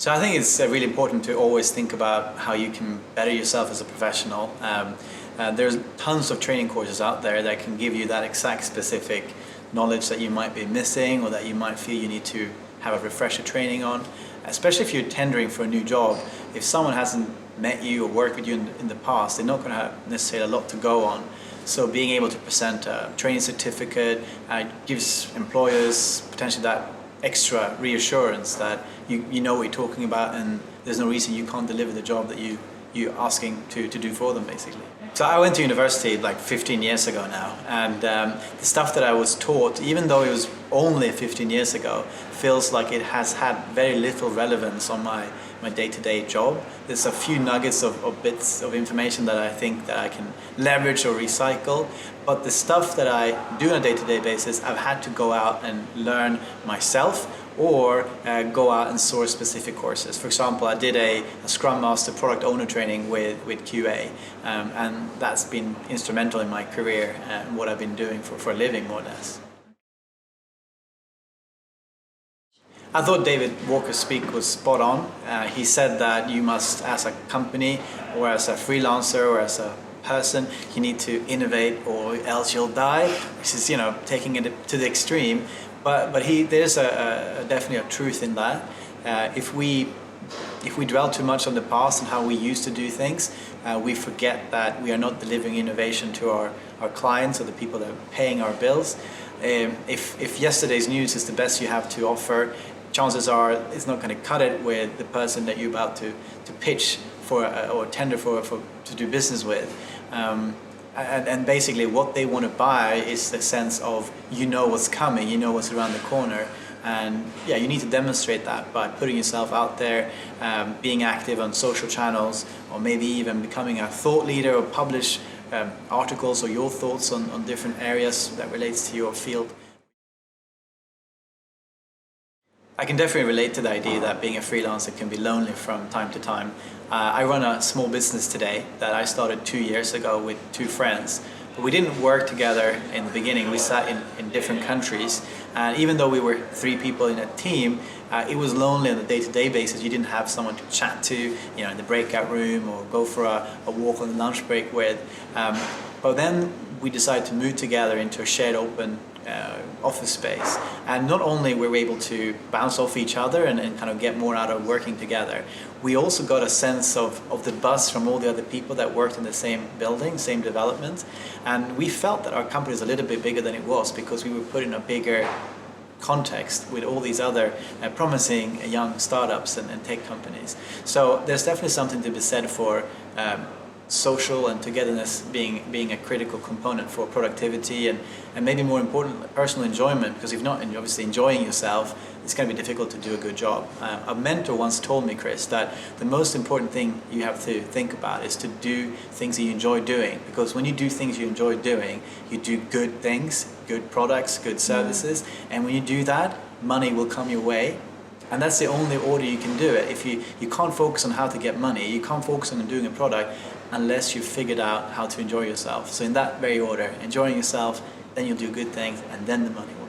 So I think it's really important to always think about how you can better yourself as a professional. There's tons of training courses out there that can give you that exact specific knowledge that you might be missing or that you might feel you need to have a refresher training on. Especially if you're tendering for a new job, if someone hasn't met you or worked with you in the past, they're not going to have necessarily a lot to go on. So being able to present a training certificate gives employers potentially that extra reassurance that you know what you're talking about and there's no reason you can't deliver the job that you're asking to do for them, basically. So I went to university like 15 years ago now, and the stuff that I was taught, even though it was only 15 years ago, feels like it has had very little relevance on my day-to-day job. There's a few nuggets of bits of information that I think that I can leverage or recycle, but the stuff that I do on a day-to-day basis, I've had to go out and learn myself or go out and source specific courses. For example, I did a Scrum Master product owner training with QA, and that's been instrumental in my career and what I've been doing for a living, more or less. I thought David Walker's speak was spot on. He said that you must, as a company or as a freelancer or as a person, you need to innovate or else you'll die, which is, taking it to the extreme. But there's definitely a truth in that. If we dwell too much on the past and how we used to do things, we forget that we are not delivering innovation to our clients or the people that are paying our bills. If yesterday's news is the best you have to offer, chances are it's not going to cut it with the person that you're about to pitch for or tender for to do business with. And basically what they want to buy is the sense of what's coming, what's around the corner. And yeah, you need to demonstrate that by putting yourself out there, being active on social channels, or maybe even becoming a thought leader or publish articles or your thoughts on different areas that relates to your field. I can definitely relate to the idea that being a freelancer can be lonely from time to time. I run a small business today that I started 2 years ago with 2 friends. But we didn't work together in the beginning. We sat in different countries. And even though we were 3 people in a team, it was lonely on a day-to-day basis. You didn't have someone to chat to, in the breakout room or go for a walk on the lunch break with. But then we decided to move together into a shared open office space, and not only were we able to bounce off each other and kind of get more out of working together, we also got a sense of the buzz from all the other people that worked in the same building, same development, and we felt that our company is a little bit bigger than it was because we were put in a bigger context with all these other promising young startups and tech companies. So there's definitely something to be said for social and togetherness being a critical component for productivity and maybe more important, personal enjoyment, because if you're not obviously enjoying yourself, it's going to be difficult to do a good job. A mentor once told me, Chris, that the most important thing you have to think about is to do things that you enjoy doing, because when you do things you enjoy doing, you do good things, good products, good services, and when you do that, money will come your way. And that's the only order you can do it. If you can't focus on how to get money, you can't focus on doing a product unless you've figured out how to enjoy yourself. So in that very order, enjoying yourself, then you'll do good things, and then the money will